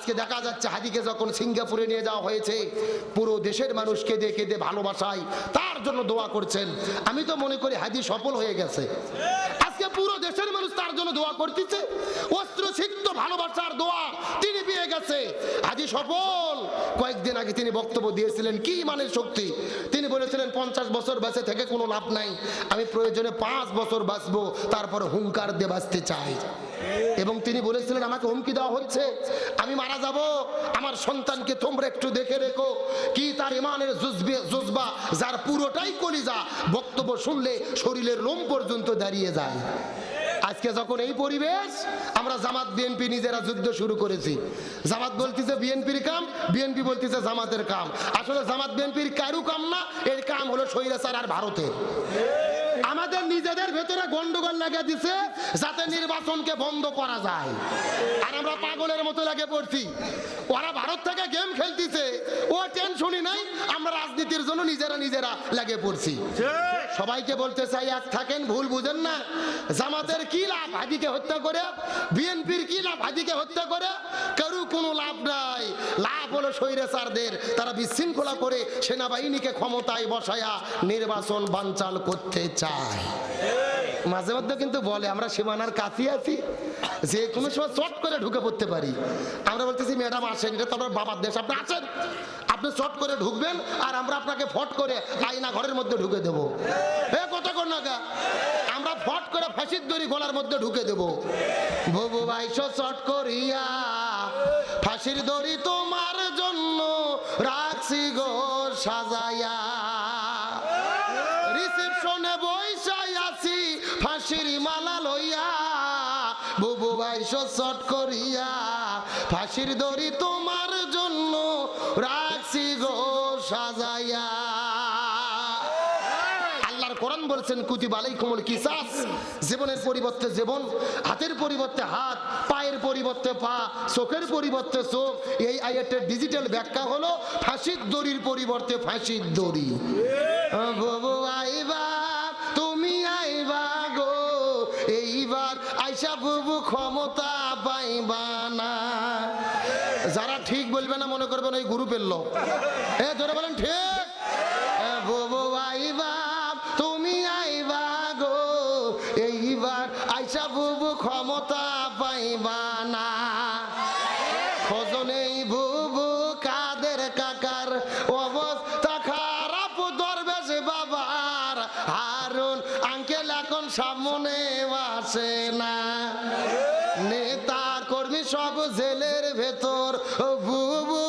আজকে দেখা যাচ্ছে হাদিকে যখন সিঙ্গাপুরে নিয়ে যাওয়া হয়েছে, পুরো দেশের মানুষ কেঁদে কেঁদে ভালোবাসায় তার জন্য দোয়া করছেন। আমি তো মনে করি হাদি সফল হয়ে গেছে। আজকে পুরো দেশের মানুষ তার জন্য দোয়া করতেছে, অস্ত্র সিক্ত ভালোবাসার দোয়া তিনি পেয়ে গেছে। হাদি সফল। কয়েকদিন আগে তিনি বক্তব্য দিয়েছিলেন, কি ইমানের শক্তি। তিনি বলেছিলেন 50 বছর বেঁচে থেকে কোনো লাভ নাই, আমি প্রয়োজনে 5 বছর বাঁচবো, তারপরে হুঙ্কার দিয়ে বাঁচতে চাই। এবং তিনি বলেছিলেন, আমাকে হুমকি দেওয়া হচ্ছে, আমি মারা যাব, আমার সন্তানকে তোমরা একটু দেখে রেখো। কি তার ইমানের জজবা, যার পুরোটাই কলিজা, বক্তব্য শুনলে শরীরের লোম পর্যন্ত দাঁড়িয়ে যায়। আজকে যখন এই পরিবেশ, আমরা জামাত বিএনপি নিজেরা যুদ্ধ শুরু করেছি। জামাত বলতেছে বিএনপির কাম, বিএনপি বলতেছে জামাতের কাম। আসলে জামাত বিএনপির কারু কাম না, এর কাম হলো স্বৈরাচার আর ভারতের। আমাদের নিজেদের ভেতরে গন্ডগোল লাগা দিছে যাতে নির্বাচনকে বন্ধ করা যায়, আর আমরা পাগলের মতো লাগে পড়ছি। ওরা ভারত থেকে গেম খেলতেছে, ও টেনশনই নাই, আমরা রাজনীতির জন্য নিজেরা লাগে পড়ছি। সবাইকে বলতে চাই, এক থাকেন, ভুল বুঝেন না। জামাতের কি লাভ হাদিকে হত্যা করে? বিএনপির কি লাভ হাদিকে হত্যা করে? কারো কোনো লাভ নাই। লাভ হলো স্বৈরাচারদের, তারা বিশৃঙ্খলা করে সেনাবাহিনীকে ক্ষমতায় বসায়া নির্বাচন বানচাল করতে চায়। মাঝে মধ্যে কিন্তু বলে আমরা সীমানার কাছে আছি, যে কোনো সময় চট করে ঢুকে পড়তে পারি। আমরা বলতেছি ম্যাডাম আসেন, এটা তো আপনার বাবার দেশ, আপনি আসেন, আপনি চট করে ঢুকবেন, আর আমরা আপনাকে ফট করে আয়না ঘরের মধ্যে ঢুকে দেবো। কথা কর না গা, আমরা ফট করে ফাঁসির দড়ি গলার মধ্যে ঢুকে দেবো। বুবু ভাইসো চট করিয়া ফাঁসির দড়ি তোমার জন্য রাখছি গো সাজাইয়া, রিসেপশনে বইসাই আছি ফাঁসির মালা লইয়া। বুবু ভাইসো চট করিয়া ফাঁসির দড়ি তোমার জন্য রাখছি গো সাজাইয়া। আল্লাহর কোরআন বলছেন, কুতিবা আলাইকুমুল কিসাস, জীবনের পরিবর্তে জীবন, হাতের পরিবর্তে হাত, পায়ের পরিবর্তে পা, চোখের পরিবর্তে চোখ। এই আয়াতের ডিজিটাল ব্যাখ্যা হলো ফাঁসির দড়ির পরিবর্তে ফাঁসির দড়ি। বাবু আইবা, তুমি আইবা গো এইবার, আইসা বুবু ক্ষমতা পাইবা না। যারা ঠিক বলবে না মনে করবেন ওই গ্রুপের লোক। জোরে বলেন ঠিক। বুবু আইবা, তুমি আইবা গো এইবার, আইসা বুবু ক্ষমতা পাইবা না। খোঁজনেই বুবু কাদের কাকার, অবস্থা খারাপ দরবেশ বাবার, হারুন আঙ্কেল এখন সামনে আসে না। নেতা কর্মী সব জেলের ভেতর, বুবু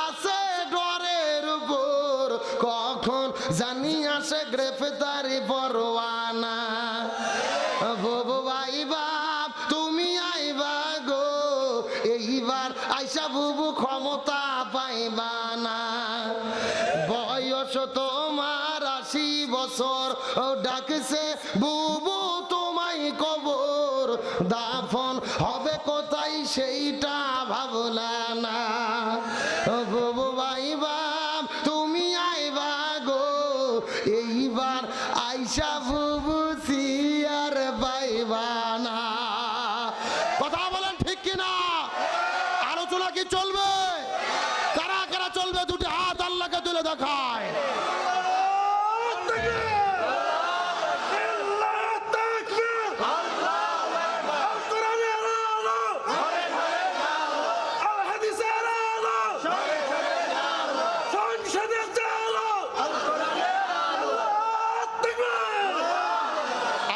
আছে ডরের উপর, কখন জানি আসে গ্রেফতারি পরোয়ানা। বুবু আইবা, তুমি আইবা গো এইবার, আইসা বুবু ক্ষমতা পাইবা না। বয়স তোমার 80 বছর, ডাকছে বুবু তোমায় কবর, দাফন হবে কোথায় সেইটা ভাবলা না। বুবু আইবা, তুমি আইবা গো এইবার, আইসা বুবু সিয়ার পাইবা না। কথা বলেন ঠিক কিনা? আলোচনা কি চলবে? কারা কারা চলবে? দুটি হাত আল্লাহকে তুলে দেখায়।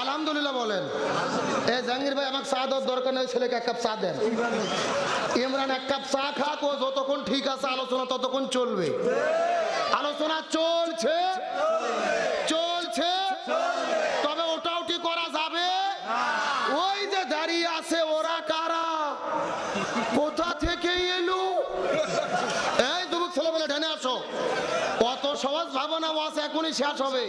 আলহামদুলিল্লাহ বলেন। জাহাঙ্গীর ভাই, আমাকে চা দেওয়ার দরকার নেই, ছেলেকে 1 কাপ চা দেন। ইমরান 1 কাপ চা খাক, ও যতক্ষণ ঠিক আছে আলোচনা ততক্ষণ চলবে। আলোচনা চলছে চলছে, তবে ওটাউটি করা যাবে। ওই যে দাঁড়িয়ে আছে ওরা কারা, কোথা থেকে এলো? এই যুবক ছেলেবেলা ঢেনে আসো, অত সহজ ভাবো না ওয়াজ এখনই শেষ হবে।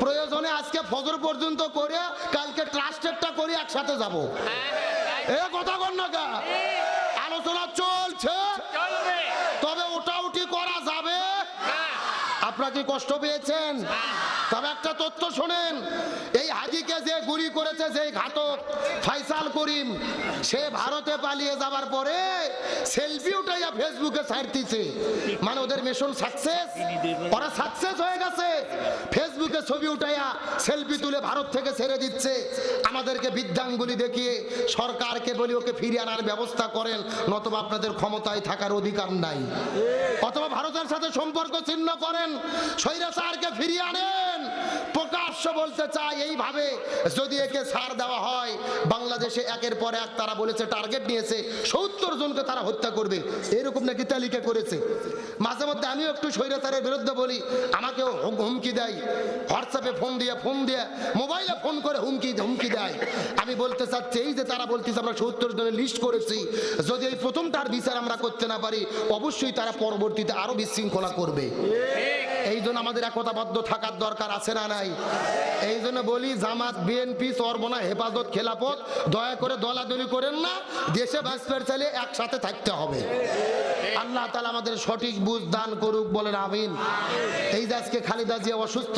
প্রয়োজনে আজকে ফজর পর্যন্ত করে কালকে ট্রাস্টেডটা করে একসাথে যাবো। এ কথা কর না গা, আলোচনা চলছে, তবে ওটাউটি করা যাবে। আপনারা কি কষ্ট পেয়েছেন? তবে একটা তথ্য শোনেন, এই হাজিকে যে গুলি করেছে, যে ঘাতক ফাইসাল করিম, সে ভারতে পালিয়ে যাবার পরে সেলফি উঠাই ফেসবুকে ছাড়তিছে, মানে ওদের মিশন সাকসেস, ওরা সাকসেস হয়ে গেছে। ফেসবুকে ছবি উঠাইয়া সেলফি তুলে ভারত থেকে ছেড়ে দিচ্ছে, আমাদেরকে বৃদ্ধাঙ্গুলি দেখিয়ে সরকারকে বলি ওকে ফিরিয়ে আনার ব্যবস্থা করেন, নতুবা আপনাদের ক্ষমতায় থাকার অধিকার নাই, অথবা ভারতের সাথে সম্পর্ক ছিন্ন করেন, স্বৈরাচারকে ফিরিয়ে আনেন। প্রকাশ্য বলতে চাই, এইভাবে যদি একে ছাড় দেওয়া হয়, বাংলাদেশে একের পর এক তারা বলেছে টার্গেট নিয়েছে 70 জনকে তারা হত্যা করবে, এরকম নাকি তালিকা করেছে। মাঝে মধ্যে আমিও একটু স্বৈরাচারের বিরুদ্ধে বলি, আমাকেও হুমকি দেয়, হোয়াটসঅ্যাপে ফোন দিয়ে মোবাইলে ফোন করে হুমকি দেয়। আমি বলতে চাচ্ছি, এই যে তারা বলতেছে আমরা 70 জনের লিস্ট করেছি, যদি এই প্রথমটার বিচার আমরা করতে না পারি, অবশ্যই তারা পরবর্তীতে আরো বিশৃঙ্খলা করবে। এই জন্য আমাদের একতাবদ্ধ থাকার দরকার আছে না নাই? এই জন্য বলি, জামাত বিএনপি চরমোনা হেফাজত খেলাফত দয়া করে দলাদলি করেন না, দেশে বাঁচতে চাইলে একসাথে থাকতে হবে। আল্লাহ তাআলা আমাদের সঠিক বুঝ দান করুক, বলেন আমিন। এই যে আজকে খালেদা জিয়া অসুস্থ,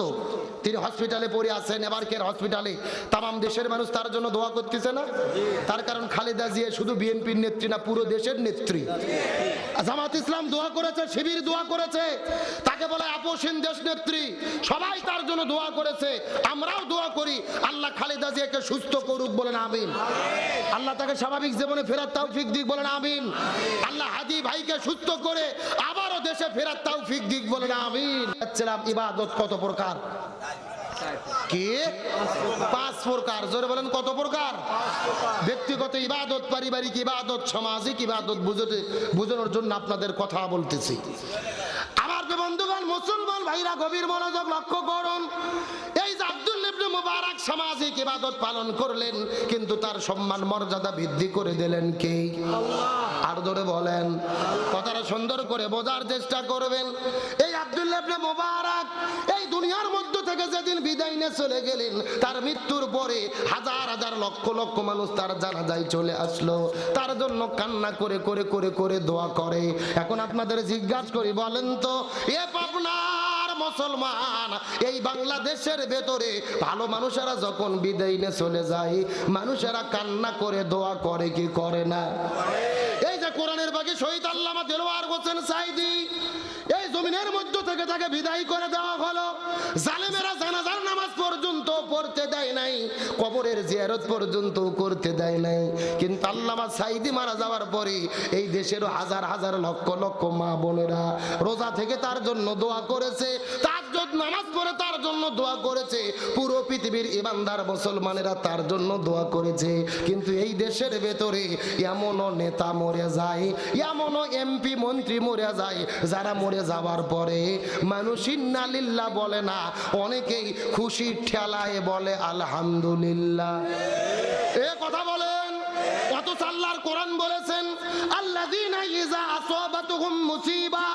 তিনি হসপিটালে পড়ে আছেন, এবার কেয়ার হসপিটালে, তামাম দেশের মানুষ তার জন্য দোয়া করতেছে না? তার কারণ খালেদা জিয়া শুধু বিএনপির নেত্রী না, পুরো দেশের নেত্রী। জামাত ইসলাম দোয়া করেছে, শিবির দোয়া করেছে, তাকে বলে আপোষহীন দেশ নেত্রী, সবাই তার জন্য দোয়া করেছে, আমরাও দোয়া করি আল্লাহ খালেদা জিয়াকে সুস্থ করুক, বলেন আমিন। আল্লাহ তাকে স্বাভাবিক জীবনে ফেরার তৌফিক দিক, বলেন আমিন। আল্লাহ হাদি ভাইকে সুস্থ করে আবারও দেশে ফেরার তৌফিক দিক, বলেন আমিন। ইবাদত কত প্রকার? কি 5 প্রকার? জোরে বলেন কত প্রকার? ব্যক্তিগত ইবাদত, পারিবারিক ইবাদত, সামাজিক ইবাদত বুঝানোর জন্য আপনাদের কথা বলতেছি। আমার বন্ধুগণ, মুসলমান ভাইরা গভীর মনোযোগ লক্ষ্য করুন। এই যে আব্দুল্লাহ ইবনে মুবারক সামাজিক ইবাদত পালন করলেন, কিন্তু তার সম্মান মর্যাদা বৃদ্ধি করে দিলেন কে? আল্লাহ। আর জোরে বলেন, কথাটা সুন্দর করে বোঝার চেষ্টা করবেন। এই আব্দুল্লাহ ইবনে মুবারক এই দুনিয়ার মধ্য থেকে যেদিন বিদায় নিয়ে চলে গেলেন, তার মৃত্যুর পরে হাজার হাজার লক্ষ লক্ষ মানুষ তার জানাজায় চলে আসলো, তার জন্য কান্না করে করে করে করে দোয়া করে। এখন আপনাদের জিজ্ঞাসা করি, বলেন তো, এ পাবনার মুসলমান, এই বাংলাদেশের ভেতরে ভালো মানুষেরা যখন বিদায় নিয়ে চলে যায়, মানুষেরা কান্না করে দোয়া করে কি করে না? এই যে কোরআনের বাকি শহীদ আল্লামা দেলোয়ার হোসেন সাইদি, এই জমিনের মধ্য থেকে তাকে বিদায় করে দেওয়া হলো। জালেমেরা জানাজার নামাজ পর্যন্ত পড়তে দেয় নাই, কবরের জিয়ারত পর্যন্ত করতে দেয় নাই, কিন্তু আল্লামা সাইদি মারা যাওয়ার পরে এই দেশের হাজার হাজার লক্ষ লক্ষ মা বোনেরা রোজা থেকে তার জন্য দোয়া করেছে, তাহাজ্জুদ নামাজ পড়ে তার জন্য দোয়া করেছে, পুরো পৃথিবীর ইমানদার মুসলমানেরা তার জন্য দোয়া করেছে। কিন্তু এই দেশের ভেতরে এমনও নেতা মরে যায়, এমনও এমপি মন্ত্রী মরে যায়, যারা মরে যাওয়ার পরে মানুষ ইন্না লিল্লাহ বলে না, অনেকেই খুশির ঠেলায় বলে আলহামদুলিল্লাহ। এ কথা বলেন, অথচ আল্লাহর কোরআন বলেছেন, আল্লাযীনা ইযা আসাবাতুহুম মুসিবা,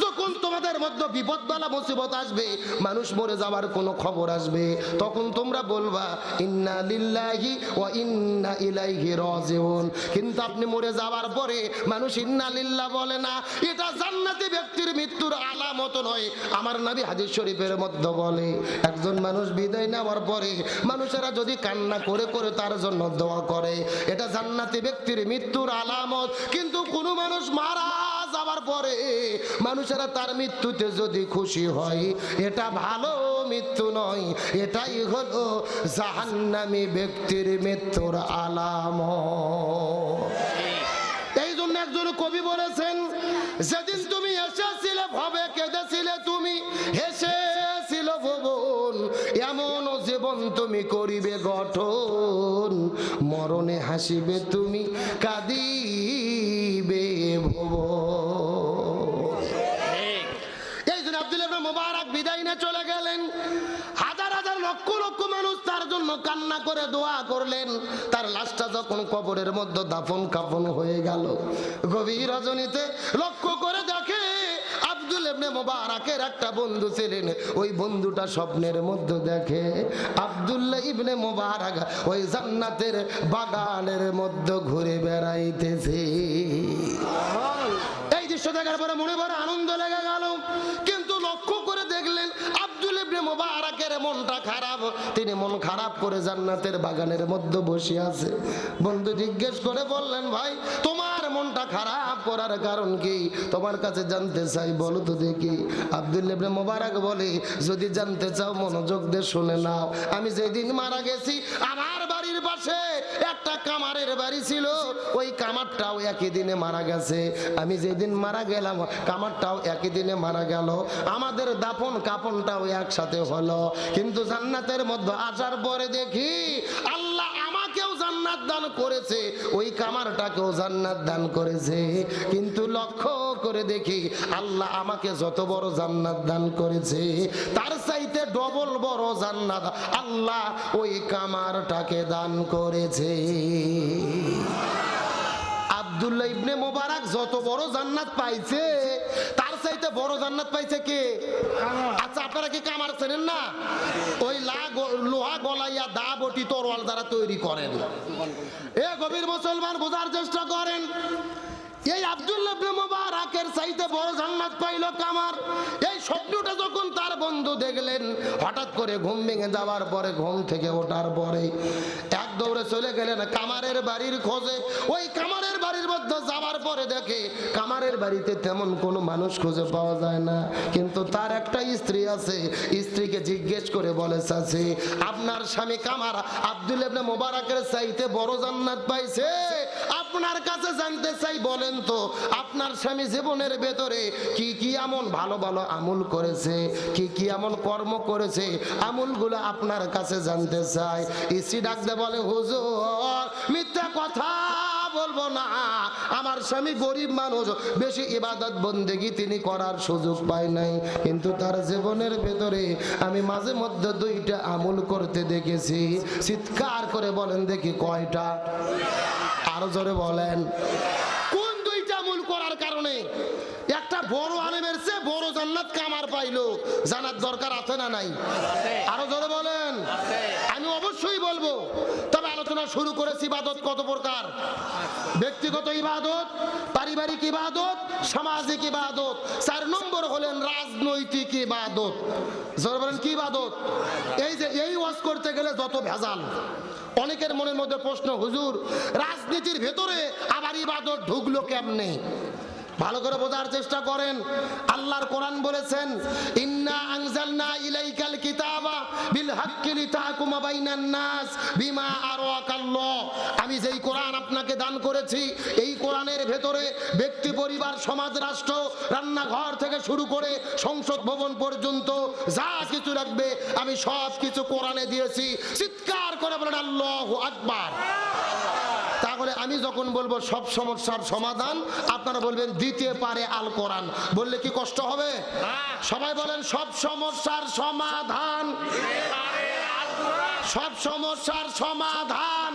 যখন তোমাদের মধ্যে বিপদ বালা মুসিবত আসবে, মানুষ মরে যাওয়ার কোনো খবর আসবে, তখন তোমরা বলবা ইন্না লিল্লাহি ওয়া ইন্না ইলাইহি রাজিউন। কিন্তু আপনি মরে যাওয়ার পরে মানুষ ইন্না লিল্লাহ বলে না, এটা জান্নাতি ব্যক্তির মৃত্যুর আলামত নয়। আমার নবী হাদিস শরীফের মধ্যে বলে, একজন মানুষ বিদায় নেওয়ার পরে মানুষেরা যদি কান্না করে করে তার জন্য দোয়া করে, এটা জান্নাতি ব্যক্তির মৃত্যুর আলামত। কিন্তু কোনো মানুষ মারা যাওয়ার পরে মানুষেরা তার মৃত্যুতে যদি খুশি হয়, এটা ভালো মৃত্যু নয়, এটাই হলো জাহান্নামী ব্যক্তির মৃত্যুর আলামত। এই জন্য একজন কবি বলেছেন, যেদিন তুমি এসেছিলে ভবে কেঁদেছিলে, তুমি হেসেছিল ভুবন, এমন জীবন তুমি করিবে গঠন, মরণে হাসিবে তুমি কাঁদিবে ভুবন। এই জন্য আব্দুল্লাহ ইবনে মুবারক বিদায় নিয়ে চলে গেলেন, হাজার হাজার লক্ষ লক্ষ মানুষ তার জন্য কান্না করে দোয়া করলেন। তার লাশটা যখন কবরের মধ্যে দাফন কাফন হয়ে গেল, গভীর রজনীতে লক্ষ্য করে দেখে আব্দুল্লাহ ইবনে মুবারকের একটা বন্ধু ছিলেন, ওই বন্ধুটা স্বপ্নের মধ্যে দেখে আব্দুল্লাহ ইবনে মুবারক ওই জান্নাতের বাগানের মধ্যে ঘুরে বেড়াইতেছে। এই দৃশ্য দেখার পরে মনে বড় আনন্দ লেগে গেল, কিন্তু লক্ষ্য করে দেখলেন আব্দুল্লাহ ইবনে মুবারকের মনটা খারাপ, তিনি মন খারাপ করে জান্নাতের বাগানের মধ্যে বসে আছে। বন্ধু জিজ্ঞেস করে বললেন, ভাই তোমার মনটা খারাপ করার কারণ কি তোমার কাছে জানতে চাই, বলো তো দেখি। আব্দুল্লাহ ইবনে মুবারক বলে, যদি জানতে চাও মনোযোগ দিয়ে শুনে নাও। আমি যেদিন মারা গেছি আমার বাড়ির পাশে একটা কামারের বাড়ি ছিল, ওই কামারটাও একই দিনে মারা গেছে। আমি যেদিন মারা গেলাম কামারটাও একই দিনে মারা গেল। আমাদের দাফন কাফনটাও একসাথে হলো। কিন্তু জান্নাতের মধ্যে আসার পরে দেখি আল্লাহ আমাকেও জান্নাত দান করেছে, ওই কামারটাকেও জান্নাত দান করেছে। কিন্তু লক্ষ্য করে দেখি আল্লাহ আমাকে যত বড় জান্নাত দান করেছে তার চাইতে ডবল বড় জান্নাত আল্লাহ ওই কামারটাকে দান করেছে। আব্দুল্লাহ ইবনে মুবারক যত বড় জান্নাত পাইছে তার চাইতে বড় জান্নাত পাইছে কে? আচ্ছা, আপনারা কি কামার চেনেন না? ওই লোহা গলাইয়া দা বটি তরোয়াল দ্বারা তৈরি করেন। এ গভীর মুসলমান বোঝার চেষ্টা করেন, এই আব্দুল্লাহ ইবনে মুবারকের চাইতে বড় জান্নাত পাইলো কামার। এই স্বপ্নটা যখন তার বন্ধু দেখলেন, হঠাৎ করে ঘুম ভেঙে যাওয়ার পরে, ঘুম থেকে ওঠার পরে এক দৌড়ে চলে গেলেন কামারের বাড়ির খোঁজে। ওই কামারের বাড়ির মধ্যে যাওয়ার পরে দেখে কামারের বাড়িতে তেমন কোনো মানুষ খুঁজে পাওয়া যায় না, কিন্তু তার একটা স্ত্রী আছে। স্ত্রীকে জিজ্ঞেস করে বলে, চাচি আপনার স্বামী কামার আব্দুল্লাহ ইবনে মুবারকের চাইতে বড় জান্নাত পাইছে, আপনার কাছে জানতে চাই, বলেন তো আপনার স্বামী জীবনের ভেতরে কি কি এমন ভালো ভালো আমল করেছে, কি কি এমন কর্ম করেছে, আমলগুলো আপনার কাছে জানতে চাই। স্ত্রী ডাকতে বলে, হুজুর মিথ্যা কথা বলবো না, আমার স্বামী গরিব মানুষ, বেশি ইবাদত বন্দেগী তিনি করার সুযোগ পায় নাই, কিন্তু তার জীবনের ভেতরে আমি মাঝে মধ্যে দুইটা আমল করতে দেখেছি। চিৎকার করে বলেন দেখি কয়টা? আরো জোরে বলেন। কোন দুইটা আমল করার কারণে একটা বড় আলেমের চেয়ে বড় জান্নাত কামার পাইলো? জানার দরকার আছে না নাই? আরো জোরে বলেন। আমি অবশ্যই বলবো, তবে আলোচনা শুরু করেছি ইবাদত কত প্রকার। ব্যক্তিগত ইবাদত, পারিবারিক ইবাদত, সামাজিক ইবাদত। 4 নম্বর হলেন রাজনৈতিক ইবাদত। জোরে বলেন কি ইবাদত? এই যে এই ওয়াজ করতে গেলে যত ভেজাল। অনেকের মনের মধ্যে প্রশ্ন, হুজুর রাজনীতির ভেতরে আবার ইবাদত ঢুকলো কেমনে? ভালো করে বোঝার চেষ্টা করেন। আল্লাহর কোরআন বলেছেন, ইন্না আনজালনা ইলাইকাল কিতাবা বিল হাক্কি লিতাহকুমা বাইনান নাস বিমা আরাকাল্লাহ। আমি যেই কোরআন আপনাকে দান করেছি, এই কোরআনের ভেতরে ব্যক্তি, পরিবার, সমাজ, রাষ্ট্র, রান্নাঘর থেকে শুরু করে সংসদ ভবন পর্যন্ত যা কিছু রাখবে আমি সব কিছু কোরআনে দিয়েছি। চিৎকার করে বলেন আল্লাহু আকবার। তাহলে আমি যখন বলবো সব সমস্যার সমাধান, আপনারা বলবেন দিতে পারে আল কোরআন। বললে কি কষ্ট হবে? সবাই বলেন সব সমস্যার সমাধান, সব সমস্যার সমাধান।